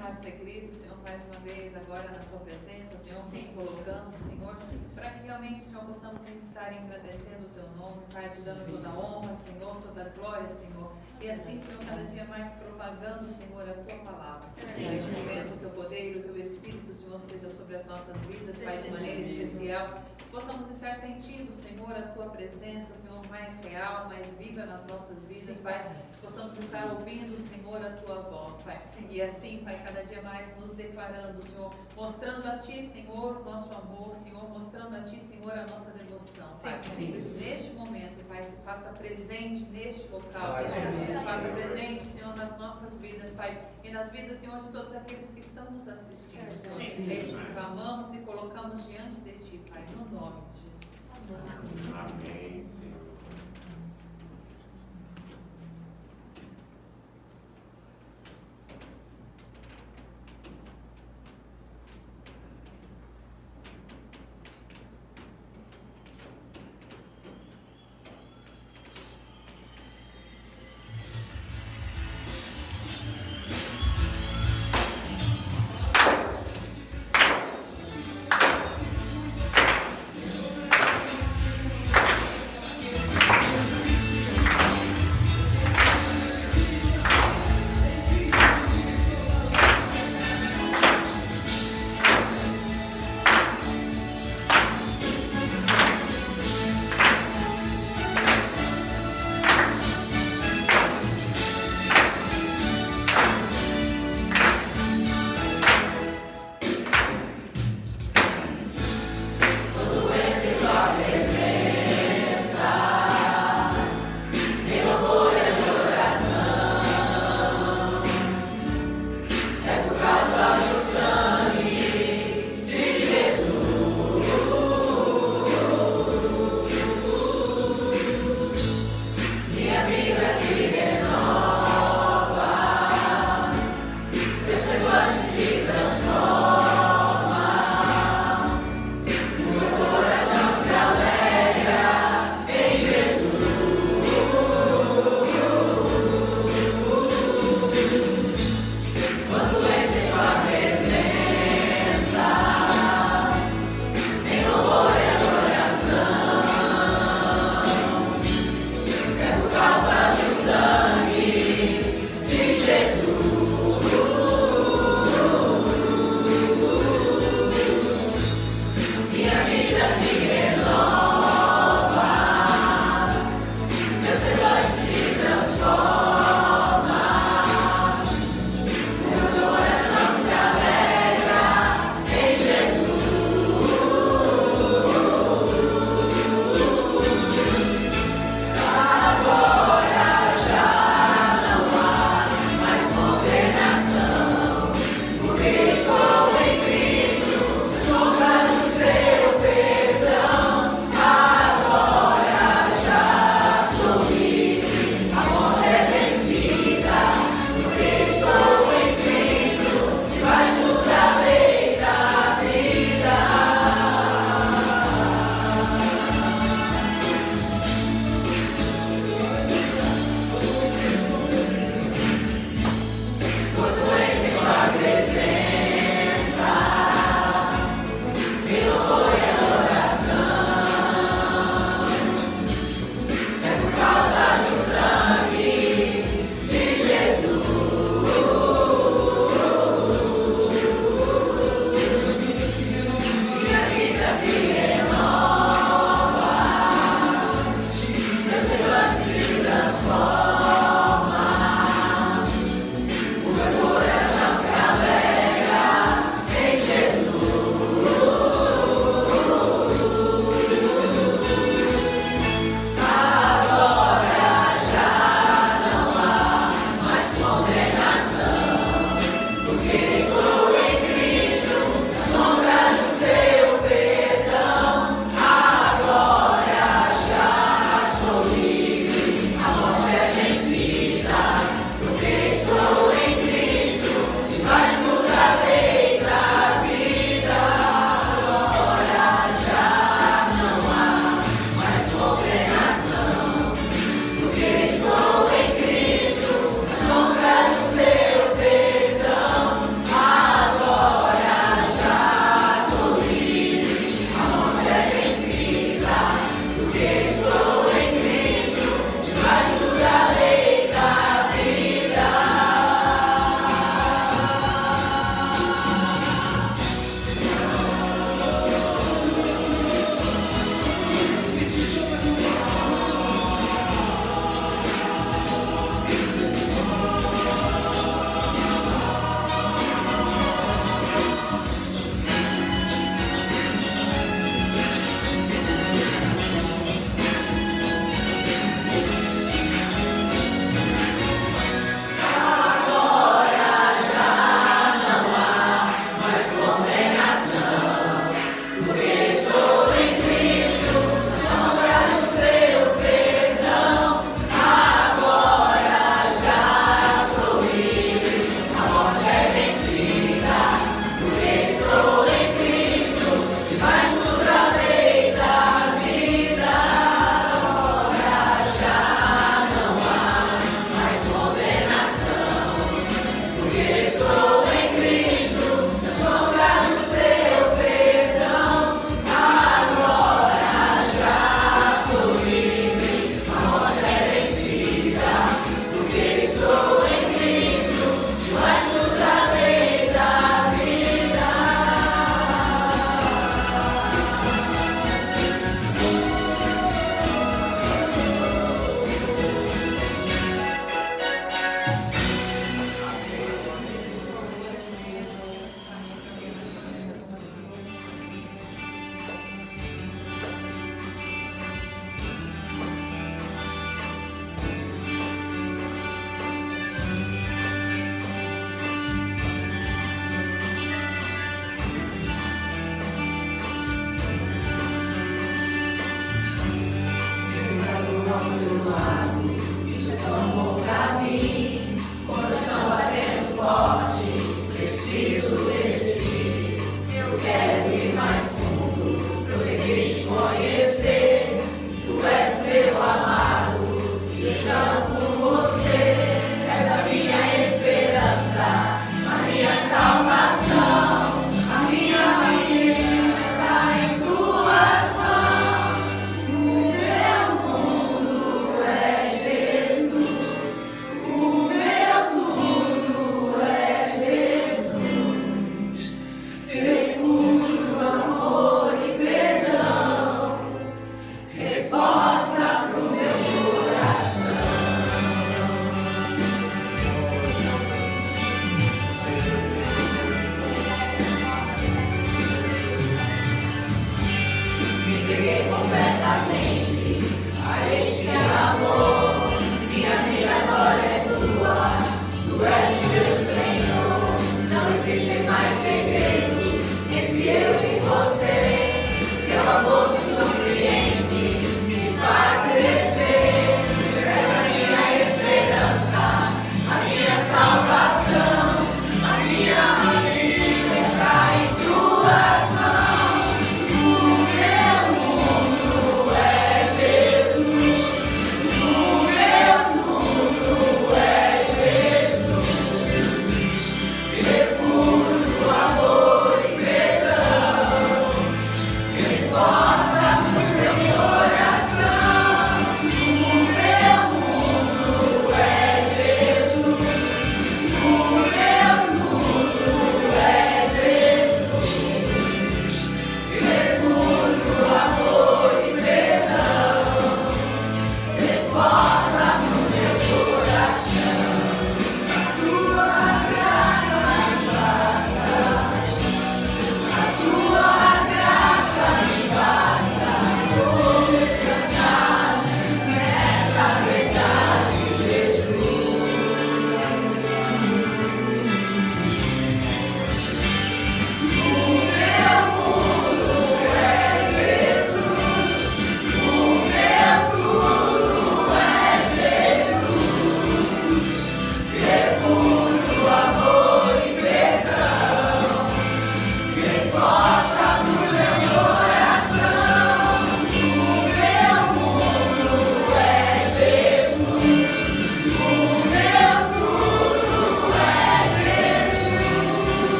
amado Pai querido, Senhor, mais uma vez, agora na Tua presença, Senhor, nos colocamos, Senhor, para que realmente, Senhor, possamos estar engrandecendo o Teu nome, Pai, te dando toda a honra, Senhor, toda a glória, Senhor, e assim, Senhor, cada dia mais propagando, Senhor, a Tua palavra. Neste momento, o Teu poder e o Teu Espírito, Senhor, seja sobre as nossas vidas, Pai, de maneira especial, possamos estar sentindo, Senhor, a Tua presença, Senhor, mais real, mais viva nas nossas vidas, Pai, possamos estar ouvindo, Senhor, a Tua voz, Pai, e assim, Pai, cada dia mais nos declarando, Senhor, mostrando a Ti, Senhor, o nosso amor, Senhor, mostrando a Ti, Senhor, a nossa devoção, Pai. Neste momento, Pai, se faça presente neste local, se faça presente, Senhor, nas nossas vidas, Pai, e nas vidas, Senhor, de todos aqueles que estão nos assistindo, Senhor. Desde que clamamos e colocamos diante de Ti, Pai, no nome de Jesus. Amém, Senhor.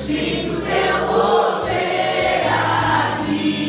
Sinto teu mover aqui.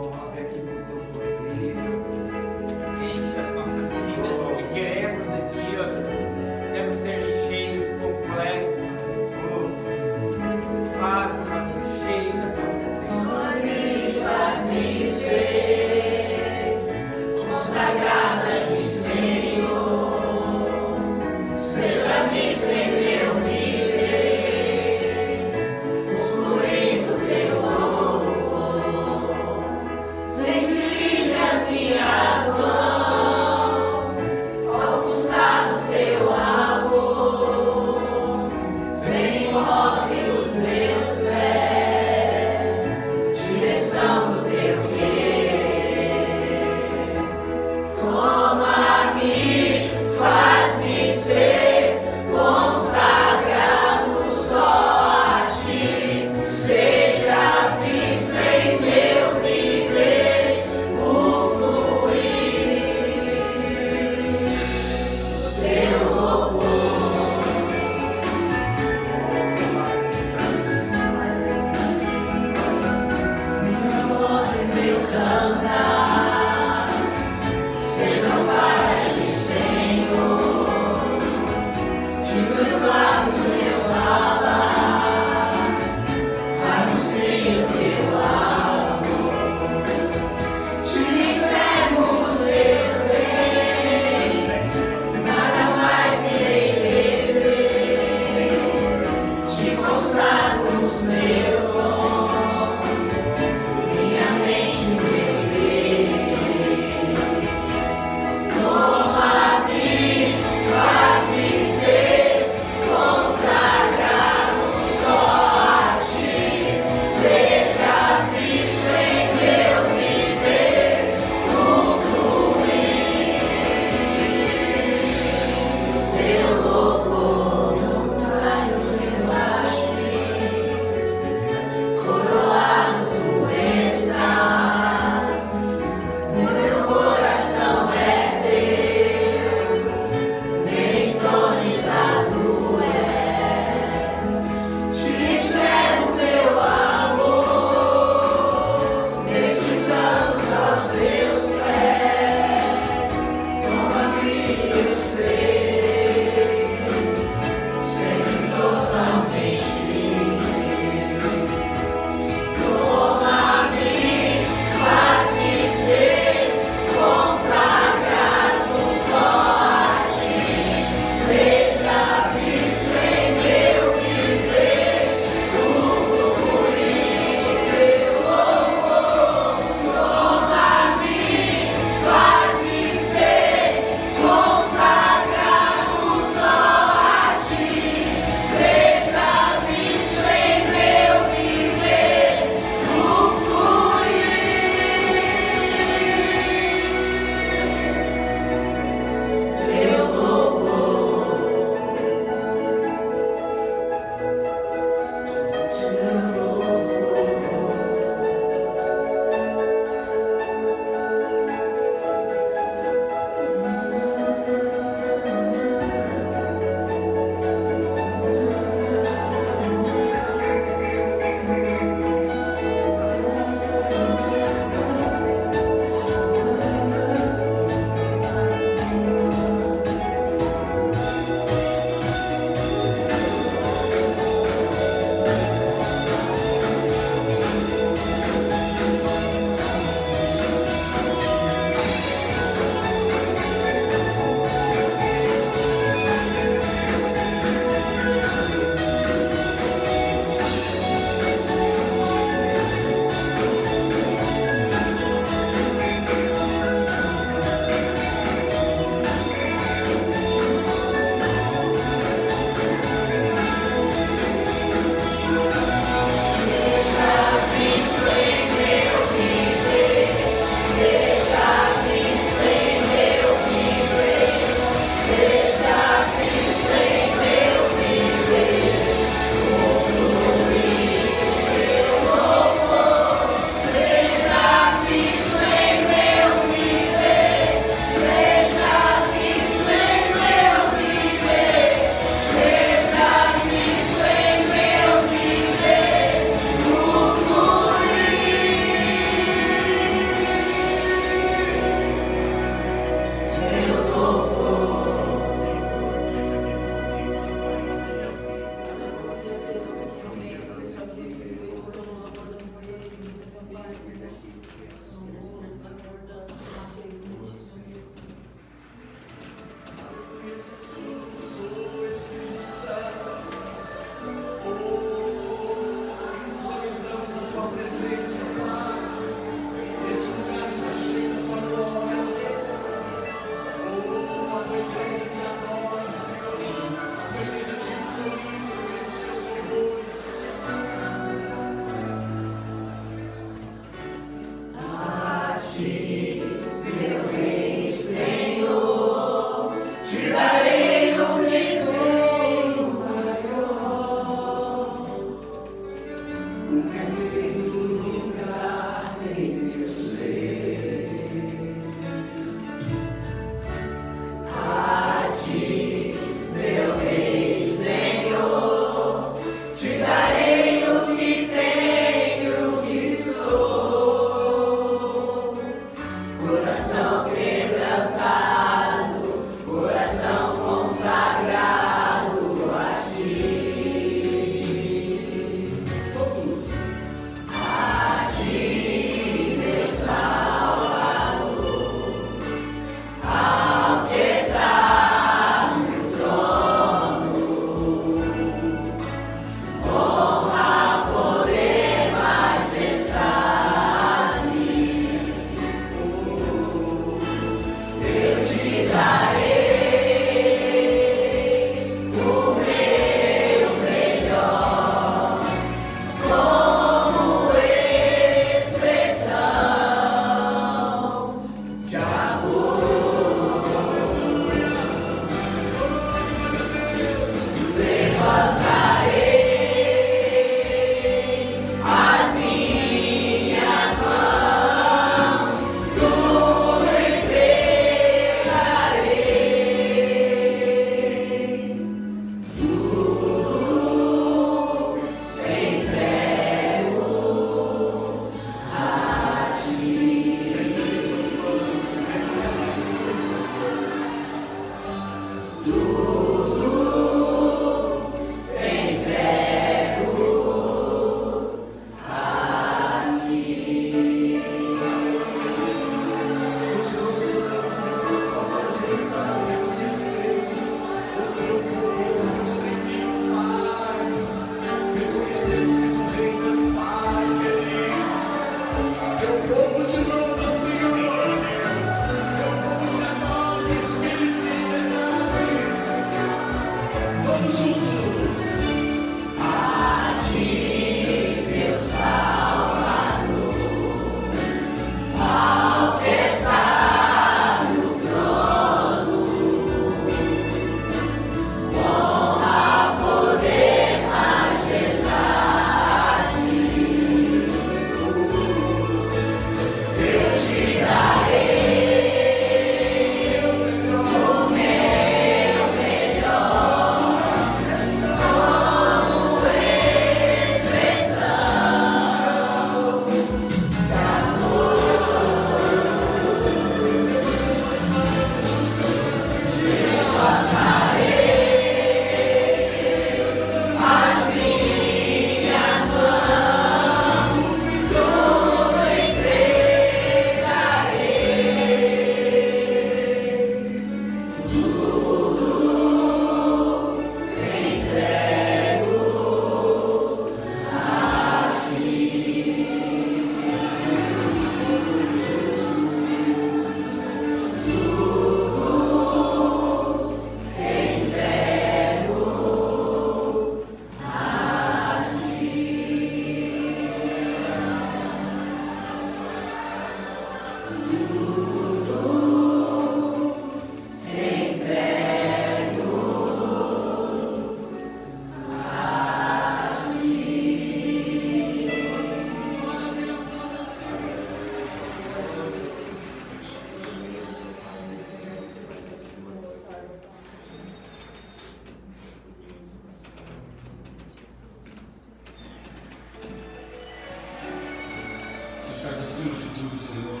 estás acima de tudo, Senhor.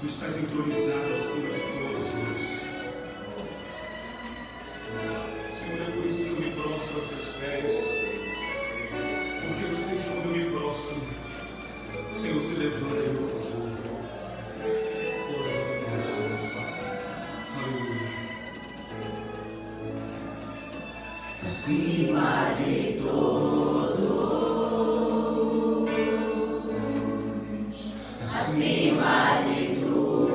Tu estás entronizado acima de todos, Deus. Senhor, é por isso que eu me prostro aos teus pés. Porque eu sei que quando eu me prostro, o Senhor se levanta em meu favor. Glória a Deus, Senhor. Aleluia. Acima de todos. Acima de tudo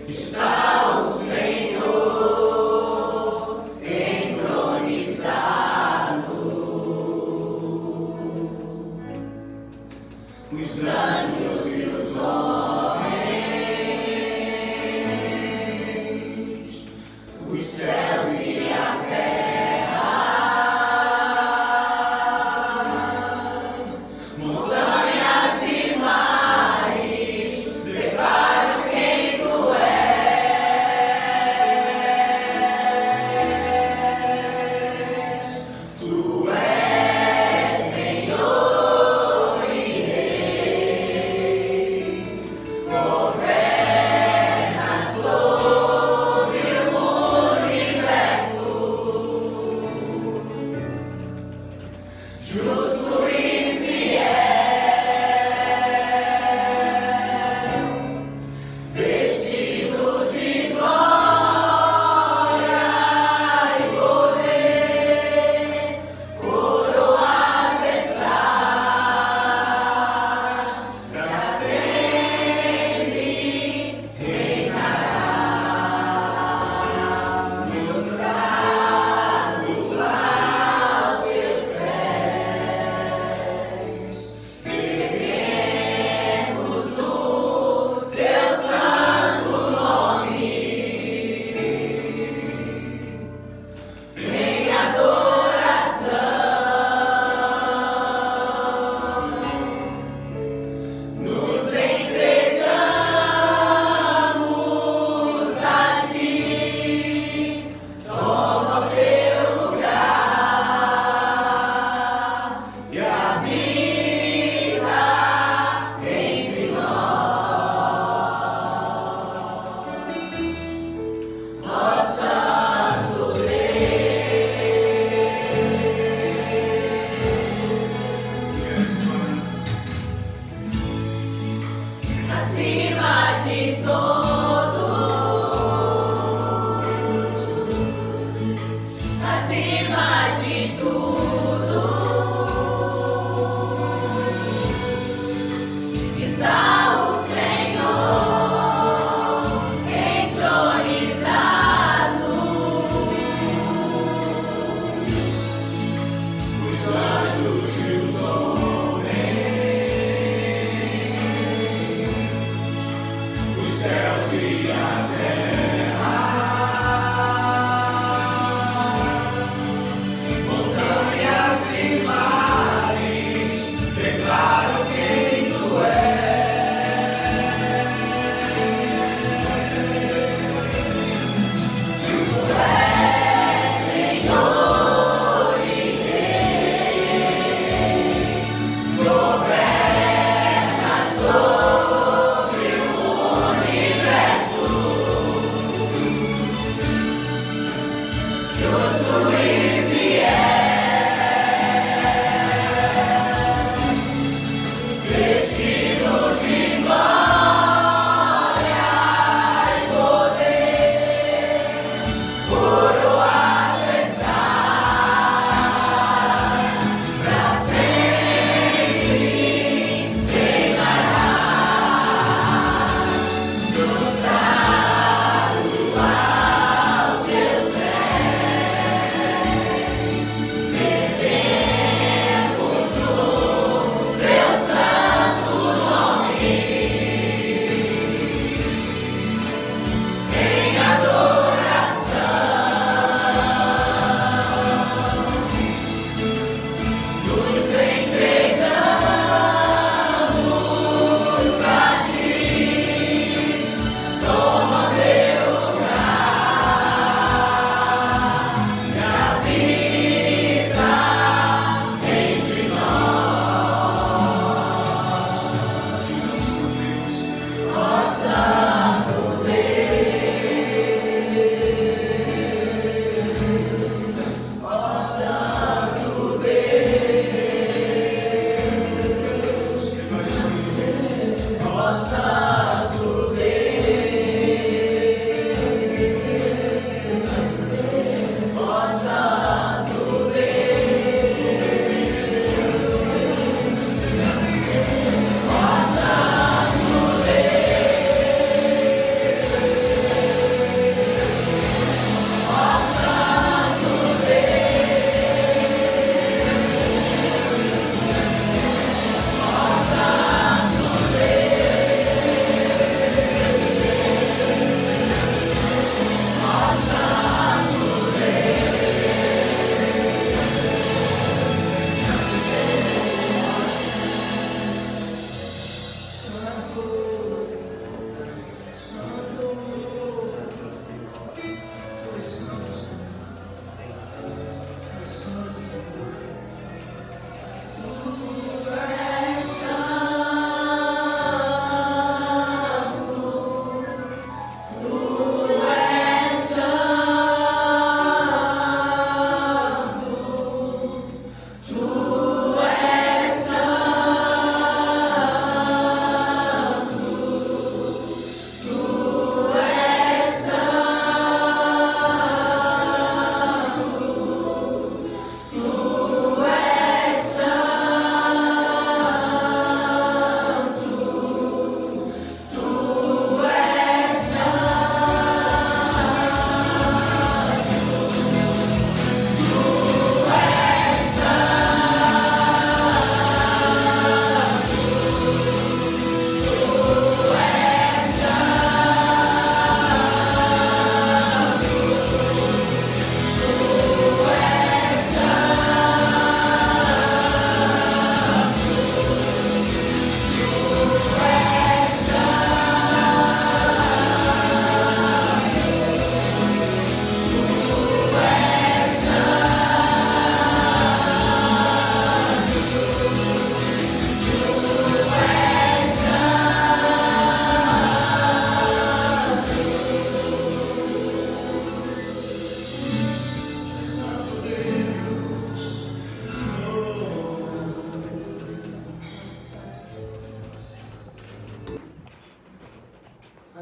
está o Senhor entronizado. Os anjos e os homens, os céus e a terra. Acima de tudo.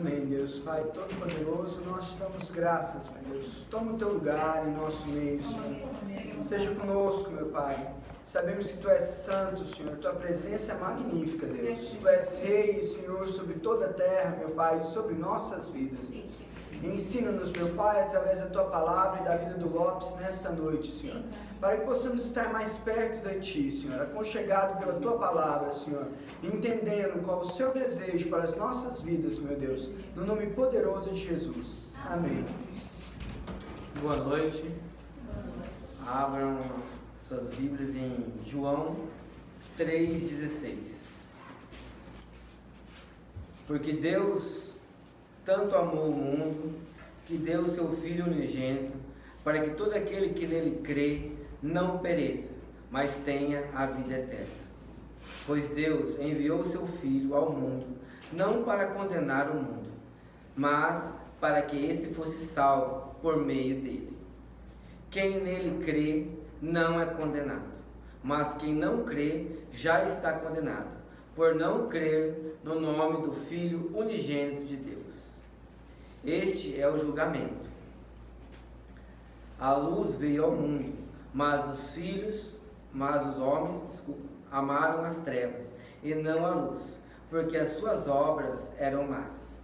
Amém, Deus Pai Todo-Poderoso, nós te damos graças, meu Deus. Toma o teu lugar em nosso meio, Senhor. Seja conosco, meu Pai. Sabemos que Tu és santo, Senhor. Tua presença é magnífica, Deus. Tu és Rei, Senhor, sobre toda a terra, meu Pai, e sobre nossas vidas. Ensina-nos, meu Pai, através da Tua palavra e da vida do Lopes nesta noite, Senhor. Para que possamos estar mais perto de Ti, Senhor, aconchegado pela Tua palavra, Senhor, entendendo qual o Seu desejo para as nossas vidas, meu Deus, no nome poderoso de Jesus. Amém. Boa noite. Abram suas Bíblias em João 3,16. Porque Deus tanto amou o mundo, que deu o seu Filho unigênito, para que todo aquele que nele crê não pereça, mas tenha a vida eterna. Pois Deus enviou o seu Filho ao mundo, não para condenar o mundo, mas para que esse fosse salvo por meio dele. Quem nele crê não é condenado, mas quem não crê já está condenado, por não crer no nome do Filho unigênito de Deus. Este é o julgamento. A luz veio ao mundo, mas os homens, amaram as trevas e não a luz, porque as suas obras eram más.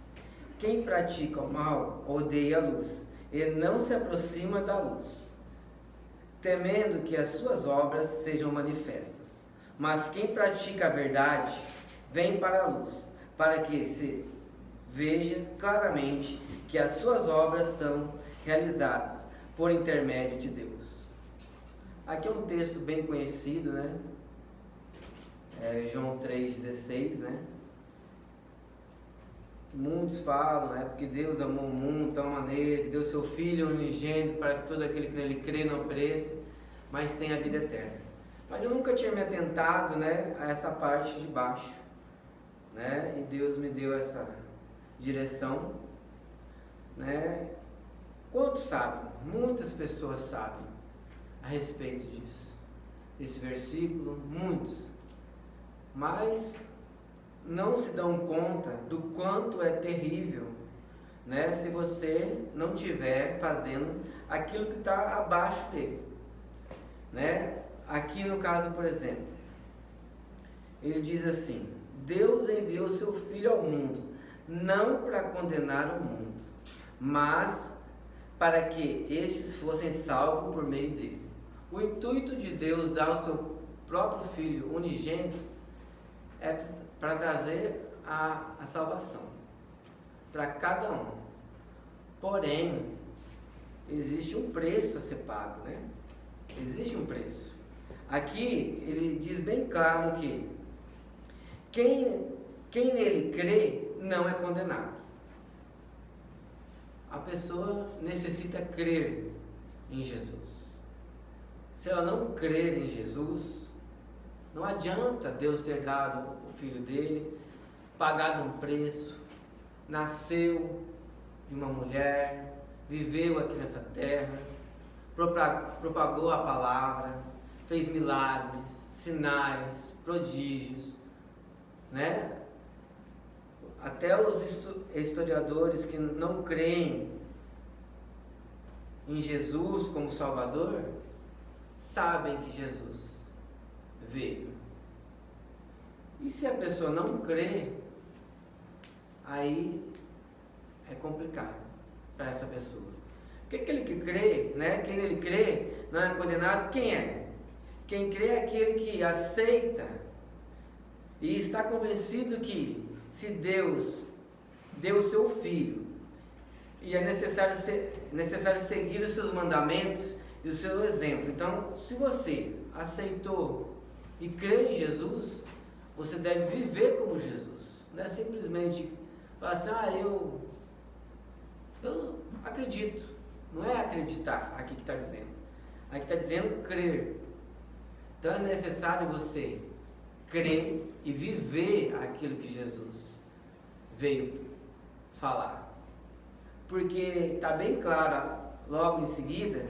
Quem pratica o mal odeia a luz e não se aproxima da luz, temendo que as suas obras sejam manifestas. Mas quem pratica a verdade vem para a luz, para que se veja claramente que as suas obras são realizadas por intermédio de Deus. Aqui é um texto bem conhecido, né? João 3,16, né? Muitos falam, porque Deus amou o mundo de tal maneira que deu seu Filho unigênito para que todo aquele que nele crê não pereça, mas tenha a vida eterna. Mas eu nunca tinha me atentado, né, a essa parte de baixo, né? E Deus me deu essa direção, né? Quantos sabem? Muitas pessoas sabem a respeito disso, desse versículo, muitos, mas não se dão conta do quanto é terrível, né, se você não estiver fazendo aquilo que está abaixo dele, né? Aqui no caso, por exemplo, ele diz assim: Deus enviou seu Filho ao mundo, não para condenar o mundo, mas para que estes fossem salvos por meio dele. O intuito de Deus dar o seu próprio Filho unigênito é para trazer a salvação para cada um. Porém, existe um preço a ser pago, né? Existe um preço. Aqui ele diz bem claro que quem nele crê não é condenado. A pessoa necessita crer em Jesus. Se ela não crer em Jesus, não adianta Deus ter dado o Filho dele, pagado um preço, nasceu de uma mulher, viveu aqui nessa terra, propagou a palavra, fez milagres, sinais, prodígios, né? Até os historiadores que não creem em Jesus como Salvador sabem que Jesus veio. E se a pessoa não crê, aí é complicado para essa pessoa. Porque aquele que crê, né? Quem nele crê não é condenado. Quem é? Quem crê é aquele que aceita e está convencido que se Deus deu o seu Filho e é necessário seguir os seus mandamentos e o seu exemplo. Então, se você aceitou e crê em Jesus, você deve viver como Jesus. Não é simplesmente falar assim: eu acredito. Não é acreditar aqui que está dizendo. Aqui está dizendo crer. Então é necessário você crer e viver aquilo que Jesus veio falar. Porque está bem claro logo em seguida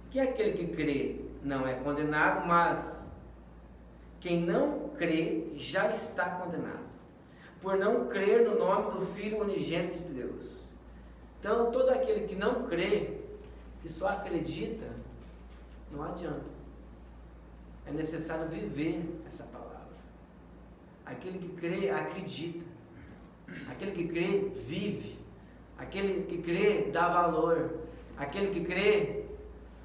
que aquele que crê não é condenado, mas quem não crê já está condenado. por não crer no nome do Filho unigênito de Deus. Então, todo aquele que não crê, que só acredita, não adianta. É necessário viver essa palavra. Aquele que crê, acredita. Aquele que crê, vive. Aquele que crê, dá valor. Aquele que crê,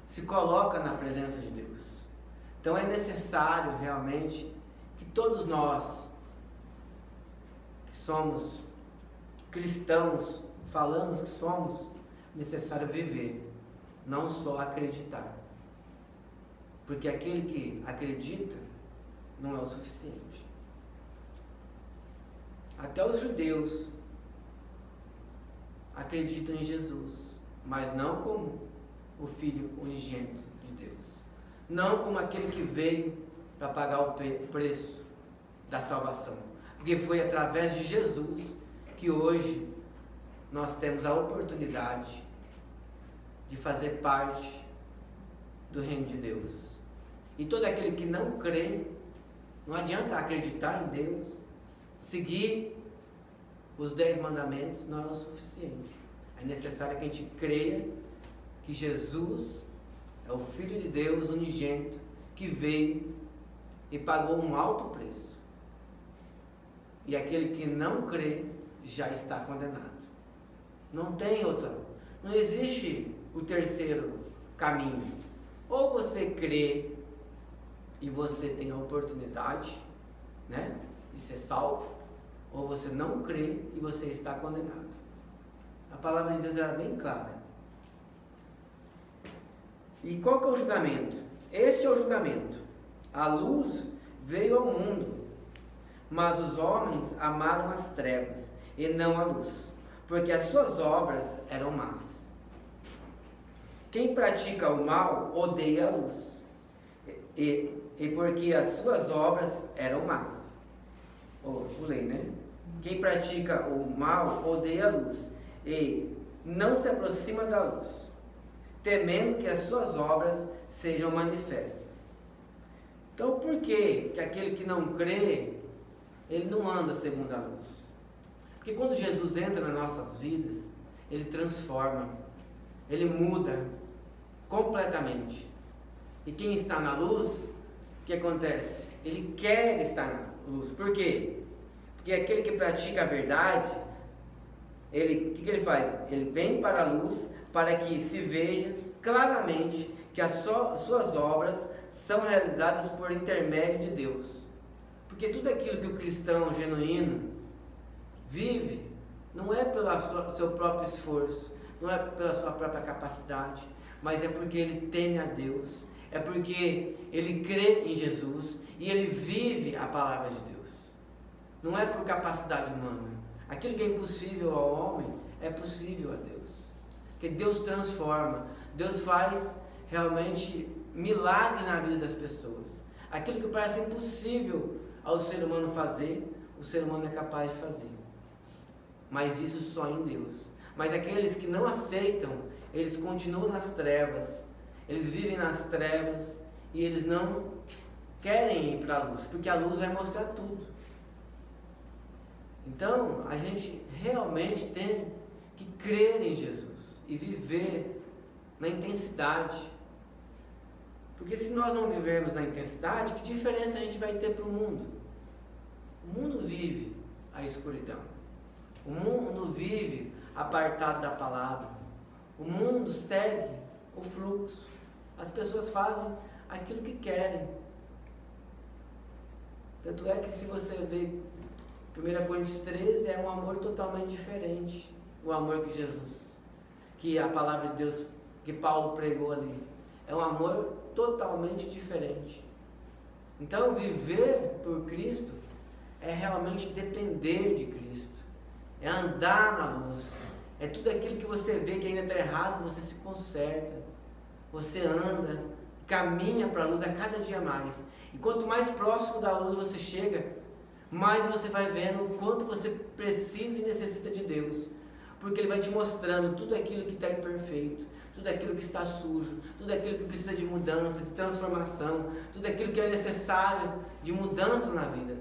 se coloca na presença de Deus. Então é necessário realmente que todos nós, que somos cristãos, falamos que somos, necessário viver, não só acreditar. Porque aquele que acredita não é o suficiente. Até os judeus acreditam em Jesus, mas não como o Filho unigênito de Deus. Não como aquele que veio para pagar o preço da salvação. Porque foi através de Jesus que hoje nós temos a oportunidade de fazer parte do reino de Deus. E todo aquele que não crê, não adianta acreditar em Deus, seguir os 10 mandamentos não é o suficiente. É necessário que a gente creia que Jesus é o Filho de Deus unigênito, que veio e pagou um alto preço. E aquele que não crê já está condenado. Não tem outra, não existe o terceiro caminho. Ou você crê e você tem a oportunidade, né, de ser salvo, ou você não crê e você está condenado. A palavra de Deus era bem clara. E qual que é o julgamento? Este é o julgamento. A luz veio ao mundo, mas os homens amaram as trevas e não a luz, porque as suas obras eram más. Quem pratica o mal odeia a luz, e porque as suas obras eram más. Pulei, né? Quem pratica o mal odeia a luz e não se aproxima da luz, temendo que as suas obras sejam manifestas. Então, por que aquele que não crê, ele não anda segundo a luz? Porque quando Jesus entra nas nossas vidas, ele transforma, ele muda completamente. E quem está na luz, o que acontece? Ele quer estar na luz. Por quê? Porque aquele que pratica a verdade, o que ele faz? Ele vem para a luz para que se veja claramente que as suas obras são realizadas por intermédio de Deus. Porque tudo aquilo que o cristão genuíno vive não é pelo seu próprio esforço, não é pela sua própria capacidade, mas é porque ele teme a Deus, é porque ele crê em Jesus e ele vive a palavra de Deus. Não é por capacidade humana. Aquilo que é impossível ao homem é possível a Deus. Porque Deus transforma, Deus faz realmente milagres na vida das pessoas. Aquilo que parece impossível ao ser humano fazer, o ser humano é capaz de fazer. Mas isso só em Deus. Mas aqueles que não aceitam, eles continuam nas trevas, eles vivem nas trevas e eles não querem ir para a luz, porque a luz vai mostrar tudo. Então, a gente realmente tem que crer em Jesus e viver na intensidade. Porque se nós não vivermos na intensidade, que diferença a gente vai ter para o mundo? O mundo vive a escuridão. O mundo vive apartado da palavra. O mundo segue o fluxo. As pessoas fazem aquilo que querem. Tanto é que se você vê 1 Coríntios 13, é um amor totalmente diferente. O amor que Jesus, que a palavra de Deus, que Paulo pregou ali. É um amor totalmente diferente. Então, viver por Cristo é realmente depender de Cristo. É andar na luz. É tudo aquilo que você vê que ainda está errado, você se conserta. Você anda, caminha para a luz a cada dia mais. E quanto mais próximo da luz você chega, mais você vai vendo o quanto você precisa e necessita de Deus. Porque Ele vai te mostrando tudo aquilo que está imperfeito, tudo aquilo que está sujo, tudo aquilo que precisa de mudança, de transformação, tudo aquilo que é necessário de mudança na vida.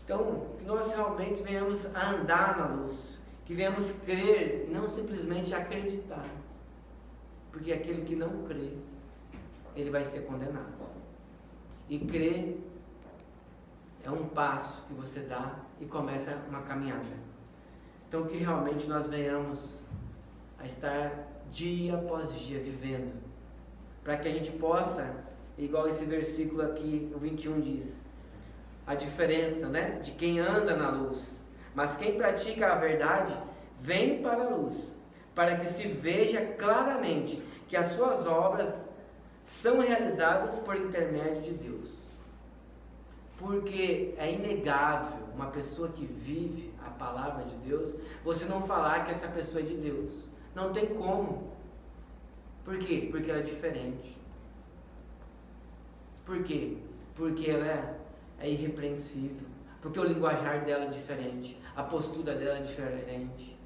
Então, que nós realmente venhamos a andar na luz, que venhamos crer e não simplesmente acreditar. Porque aquele que não crê, ele vai ser condenado. E crer é um passo que você dá e começa uma caminhada. Então, que realmente nós venhamos a estar dia após dia vivendo, para que a gente possa, igual esse versículo aqui, o 21 diz, a diferença, né, de quem anda na luz. Mas quem pratica a verdade vem para a luz, para que se veja claramente que as suas obras são realizadas por intermédio de Deus. Porque é inegável uma pessoa que vive a palavra de Deus, você não falar que essa pessoa é de Deus. Não tem como. Por quê? Porque ela é diferente. Por quê? Porque ela é irrepreensível. Porque o linguajar dela é diferente. A postura dela é diferente.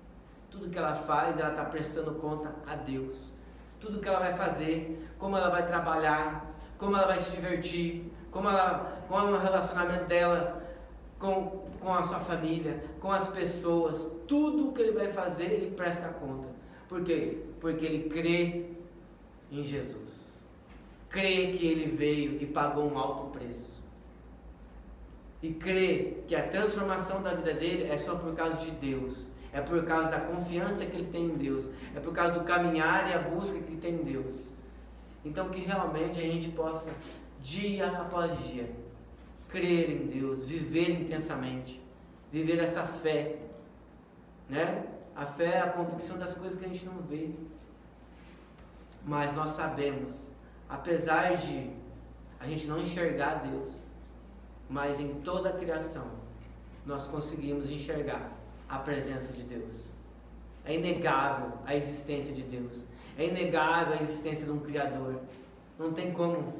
Tudo que ela faz, ela está prestando conta a Deus. Tudo que ela vai fazer, como ela vai trabalhar, como ela vai se divertir, como é o relacionamento dela com a sua família, com as pessoas. Tudo que ele vai fazer, ele presta conta. Por quê? Porque ele crê em Jesus. Crê que ele veio e pagou um alto preço. E crê que a transformação da vida dele é só por causa de Deus. É por causa da confiança que ele tem em Deus. É por causa do caminhar e a busca que ele tem em Deus. Então que realmente a gente possa, dia após dia, crer em Deus, viver intensamente, viver essa fé, né? A fé é a convicção das coisas que a gente não vê. Mas nós sabemos, apesar de a gente não enxergar Deus, mas em toda a criação, nós conseguimos enxergar a presença de Deus. É inegável a existência de Deus. É inegável a existência de um Criador. Não tem como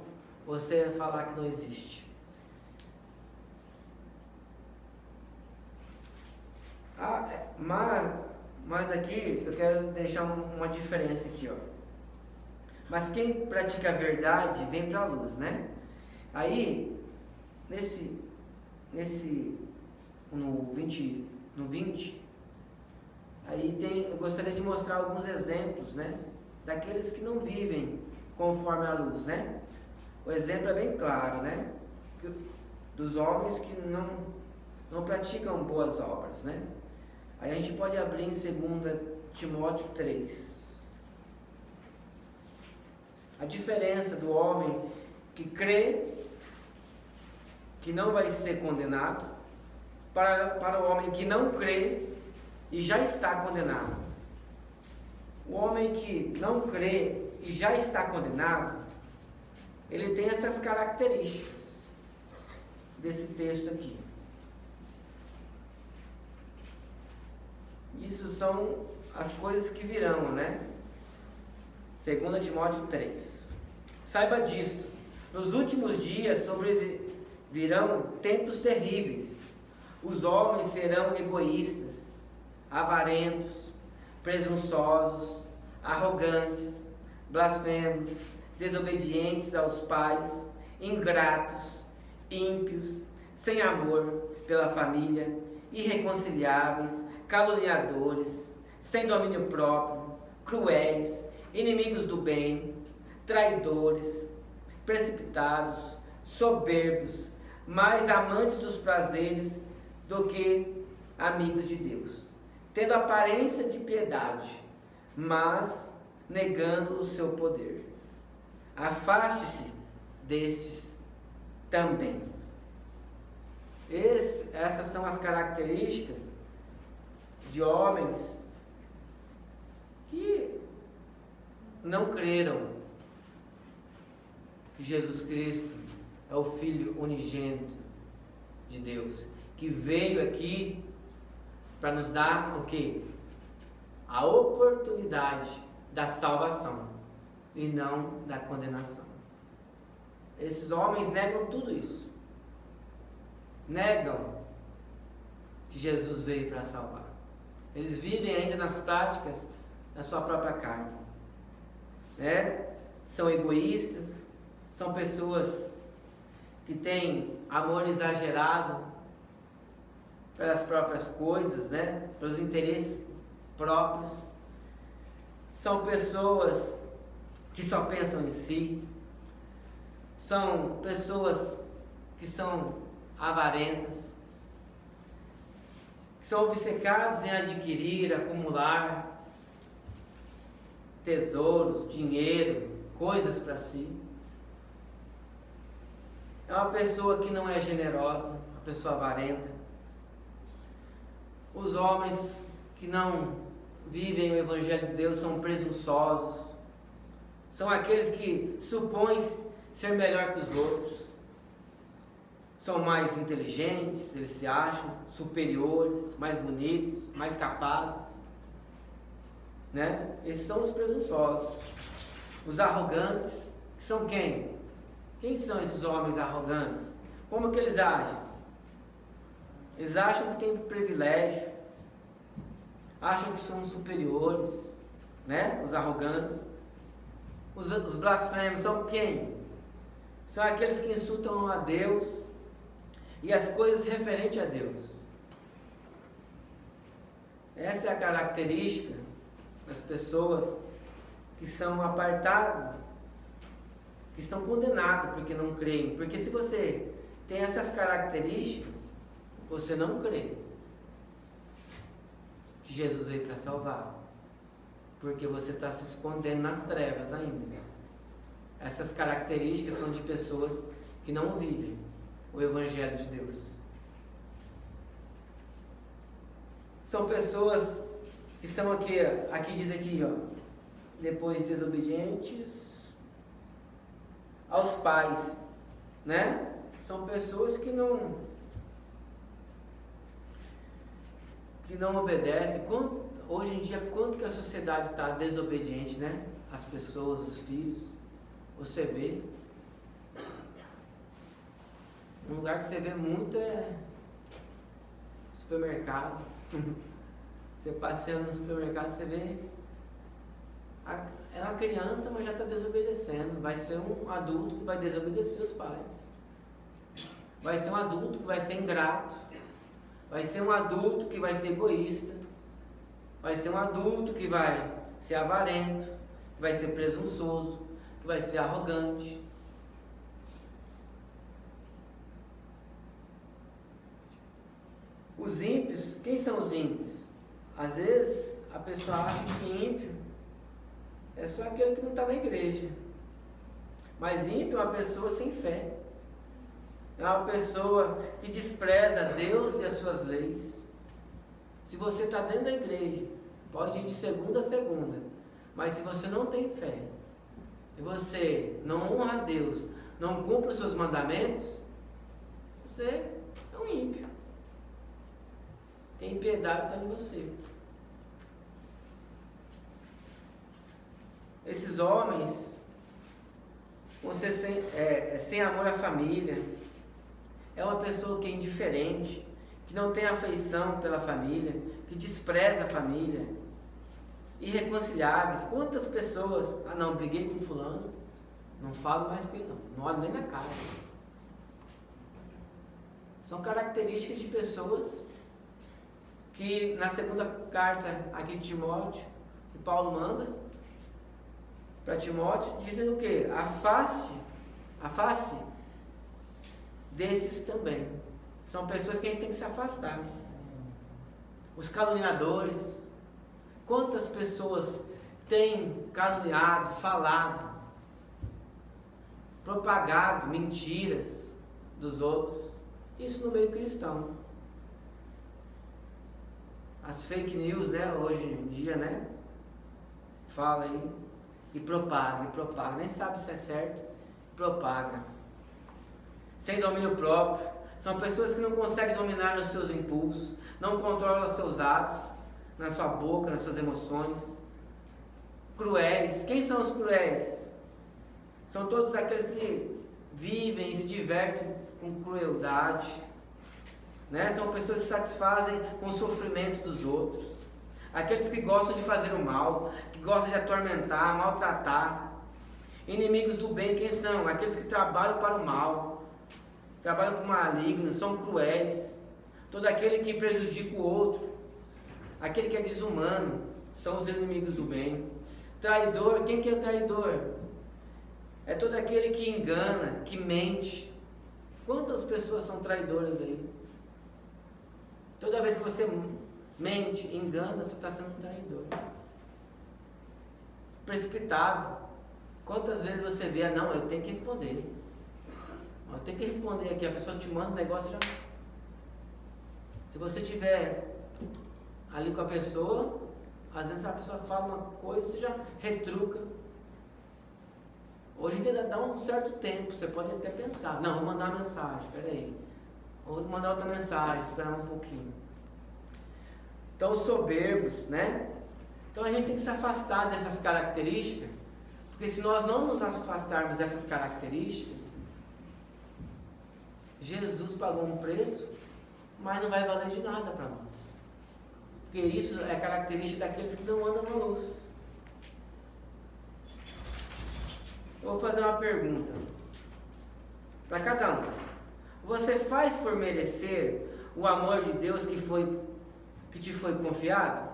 você falar que não existe. Mas aqui eu quero deixar uma diferença aqui, ó. Mas quem pratica a verdade vem para a luz, né? Aí, no 20, aí eu gostaria de mostrar alguns exemplos, né? Daqueles que não vivem conforme a luz, né? O exemplo é bem claro, né? Dos homens que não praticam boas obras, né? Aí a gente pode abrir em 2 Timóteo 3. A diferença do homem que crê que não vai ser condenado para o homem que não crê e já está condenado. O homem que não crê e já está condenado, ele tem essas características desse texto aqui. Isso são as coisas que virão, né? 2 Timóteo 3. Saiba disto, nos últimos dias sobrevirão tempos terríveis. Os homens serão egoístas, avarentos, presunçosos, arrogantes, blasfemos, desobedientes aos pais, ingratos, ímpios, sem amor pela família, irreconciliáveis, caluniadores, sem domínio próprio, cruéis, inimigos do bem, traidores, precipitados, soberbos, mais amantes dos prazeres do que amigos de Deus, tendo aparência de piedade, mas negando o seu poder. Afaste-se destes também. Essas são as características de homens que não creram que Jesus Cristo é o Filho unigênito de Deus, que veio aqui para nos dar o quê? A oportunidade da salvação e não da condenação. Esses homens negam tudo isso. Negam que Jesus veio para salvar. Eles vivem ainda nas práticas da sua própria carne, né? São egoístas, são pessoas que têm amor exagerado pelas próprias coisas, né? Pelos interesses próprios. São pessoas que só pensam em si. São pessoas que são avarentas, que são obcecados em adquirir, acumular tesouros, dinheiro, coisas para si. É uma pessoa que não é generosa, uma pessoa avarenta. Os homens que não vivem o Evangelho de Deus são presunçosos, são aqueles que supõem ser melhor que os outros, são mais inteligentes, eles se acham superiores, mais bonitos, mais capazes, né? Esses são os presunçosos. Os arrogantes, que são quem? Quem são esses homens arrogantes? Como que eles agem? Eles acham que têm privilégio, acham que são superiores, né? Os arrogantes. Os blasfemos são quem? São aqueles que insultam a Deus e as coisas referentes a Deus. Essa é a característica das pessoas que são apartadas, que estão condenados porque não creem. Porque se você tem essas características, você não crê que Jesus veio para salvar, porque você está se escondendo nas trevas ainda. Essas características são de pessoas que não vivem o Evangelho de Deus. São pessoas que são aqui diz aqui, ó, depois desobedientes aos pais, né? São pessoas que não obedecem. Hoje em dia, quanto que a sociedade está desobediente, né? As pessoas, os filhos. Você vê. Um lugar que você vê muito é supermercado. Você passeando no supermercado, você vê. É uma criança, mas já está desobedecendo. Vai ser um adulto que vai desobedecer os pais. Vai ser um adulto que vai ser ingrato. Vai ser um adulto que vai ser egoísta. Vai ser um adulto que vai ser avarento, que vai ser presunçoso, que vai ser arrogante. Os ímpios, quem são os ímpios? Às vezes a pessoa acha que ímpio é só aquele que não está na igreja. Mas ímpio é uma pessoa sem fé. É uma pessoa que despreza Deus e as suas leis. Se você está dentro da igreja, pode ir de segunda a segunda, mas se você não tem fé, e você não honra a Deus, não cumpre os seus mandamentos, você é um ímpio. Quem impiedade está em você. Esses homens vão ser sem amor à família. É uma pessoa que é indiferente, que não tem afeição pela família, que despreza a família. Irreconciliáveis. Quantas pessoas, não, briguei com fulano, não falo mais com ele não olho nem na cara. São características de pessoas que na segunda carta aqui de Timóteo, que Paulo manda para Timóteo, dizem o quê? Afaste desses também. São pessoas que a gente tem que se afastar. Os caluniadores. Quantas pessoas têm caluniado, falado, propagado mentiras dos outros? Isso no meio cristão. As fake news, né, hoje em dia, né? Fala aí e propaga, nem sabe se é certo, propaga. Sem domínio próprio. São pessoas que não conseguem dominar os seus impulsos, não controlam os seus atos, na sua boca, nas suas emoções. Cruéis. Quem são os cruéis? São todos aqueles que vivem e se divertem com crueldade, né? São pessoas que se satisfazem com o sofrimento dos outros. Aqueles que gostam de fazer o mal, que gostam de atormentar, maltratar. Inimigos do bem, quem são? Aqueles que trabalham para o mal, trabalham para o maligno, são cruéis. todo aquele que prejudica o outro, aquele que é desumano, são os inimigos do bem. Traidor, quem que é o traidor? É todo aquele que engana, que mente. Quantas pessoas são traidoras aí? Toda vez que você mente, engana, você está sendo um traidor. Precipitado. Quantas vezes você vê, não, eu tenho que responder. Eu tenho que responder aqui, a pessoa te manda um negócio já. Se você tiver ali com a pessoa, às vezes a pessoa fala uma coisa, você já retruca. Hoje em dia dá um certo tempo, você pode até pensar, não, vou mandar uma mensagem, peraí. Vou mandar outra mensagem, esperar um pouquinho. Então, soberbos, né? Então a gente tem que se afastar dessas características, porque se nós não nos afastarmos dessas características, Jesus pagou um preço, mas não vai valer de nada para nós. Porque isso é característica daqueles que não andam na luz. Eu vou fazer uma pergunta para cada um. Você faz por merecer o amor de Deus que te foi confiado?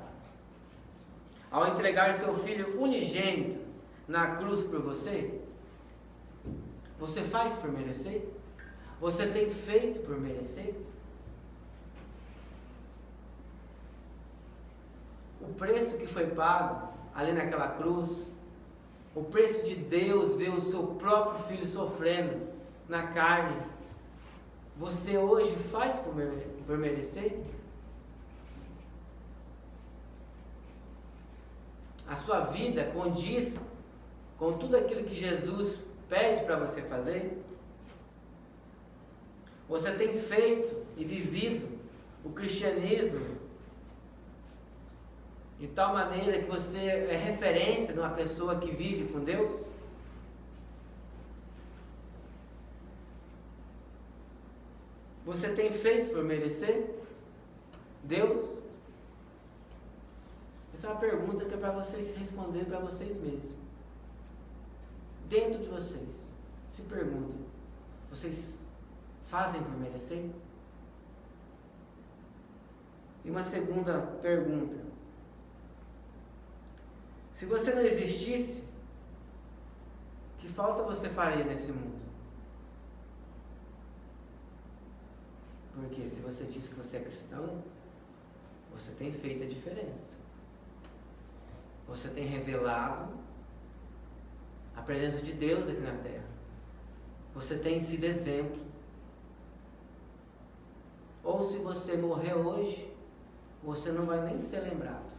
Ao entregar seu Filho unigênito na cruz por você? Você faz por merecer? Você tem feito por merecer? O preço que foi pago ali naquela cruz, o preço de Deus ver o seu próprio Filho sofrendo na carne, você hoje faz por merecer? A sua vida condiz com tudo aquilo que Jesus pede para você fazer? Você tem feito e vivido o cristianismo de tal maneira que você é referência de uma pessoa que vive com Deus? Você tem feito por merecer Deus? Essa é uma pergunta que é para vocês responderem para vocês mesmos. Dentro de vocês, se perguntem: vocês fazem por merecer? E uma segunda pergunta: se você não existisse, que falta você faria nesse mundo? Porque se você diz que você é cristão, você tem feito a diferença. Você tem revelado a presença de Deus aqui na terra. Você tem sido exemplo. Ou se você morrer hoje, você não vai nem ser lembrado.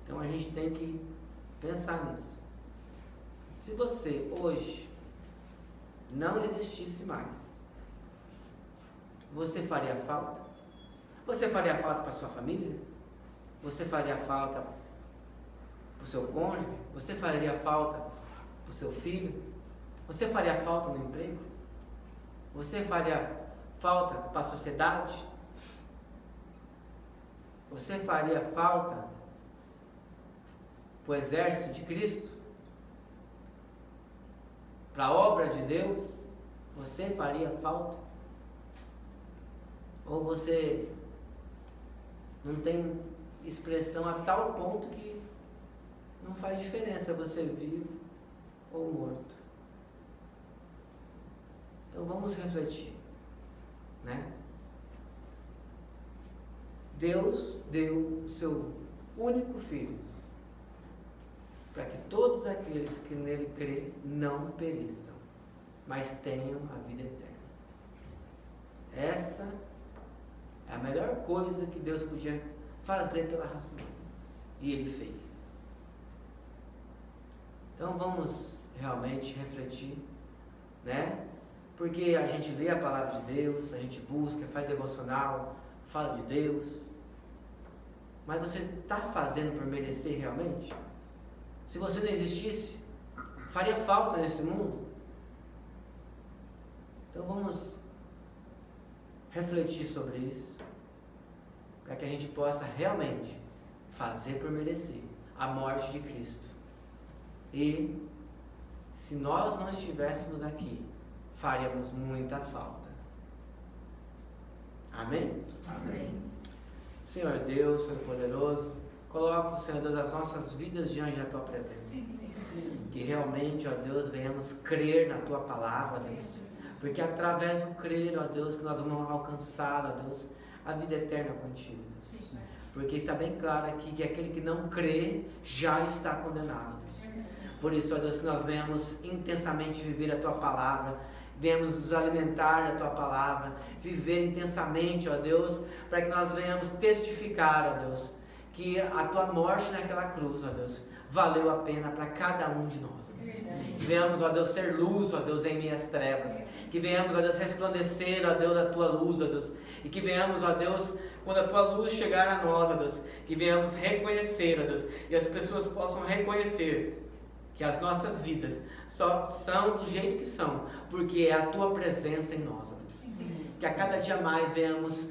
Então a gente tem que pensar nisso. Se você hoje não existisse mais, você faria falta? Você faria falta para sua família? Você faria falta para o seu cônjuge? Você faria falta para o seu filho? Você faria falta no emprego? Você faria falta para a sociedade? Você faria falta para o exército de Cristo? Para a obra de Deus? Você faria falta? Ou você não tem expressão a tal ponto que não faz diferença você vivo ou morto? Então vamos refletir, né? Deus deu o seu único Filho para que todos aqueles que nele crêem não pereçam, mas tenham a vida eterna. Essa é a melhor coisa que Deus podia fazer pela raça humana. E Ele fez. Então vamos realmente refletir, né? Porque a gente lê a palavra de Deus, a gente busca, faz devocional, fala de Deus. Mas você está fazendo por merecer realmente? Se você não existisse, faria falta nesse mundo? Então vamos refletir sobre isso, para que a gente possa realmente fazer por merecer a morte de Cristo. E se nós não estivéssemos aqui, faríamos muita falta. Amém? Amém. Senhor Deus, Senhor poderoso, coloca, Senhor Deus, as nossas vidas diante da Tua presença. Que realmente, ó Deus, venhamos crer na Tua palavra, Deus. Porque através do crer, ó Deus, que nós vamos alcançar, ó Deus, a vida eterna contigo, Deus. Porque está bem claro aqui que aquele que não crê já está condenado, Deus. Por isso, ó Deus, que nós venhamos intensamente viver a Tua palavra, venhamos nos alimentar da Tua palavra, viver intensamente, ó Deus, para que nós venhamos testificar, ó Deus, que a Tua morte naquela cruz, ó Deus, valeu a pena para cada um de nós. Que venhamos, ó Deus, ser luz, ó Deus, em meias trevas. Que venhamos, ó Deus, resplandecer, ó Deus, a Tua luz, ó Deus. E que venhamos, ó Deus, quando a Tua luz chegar a nós, ó Deus, que venhamos reconhecer, ó Deus, e as pessoas possam reconhecer que as nossas vidas só são do jeito que são, porque é a Tua presença em nós, ó Deus. Que a cada dia mais venhamos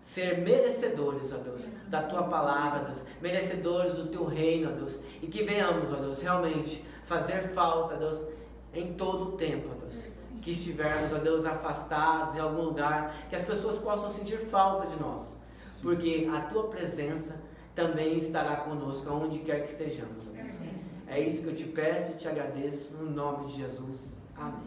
ser merecedores, ó Deus, da Tua palavra, Deus, merecedores do Teu reino, ó Deus, e que venhamos, ó Deus, realmente fazer falta, ó Deus, em todo o tempo, ó Deus, que estivermos, ó Deus, afastados em algum lugar, que as pessoas possam sentir falta de nós, porque a Tua presença também estará conosco, aonde quer que estejamos, ó Deus. É isso que eu te peço e te agradeço, no nome de Jesus. Amém.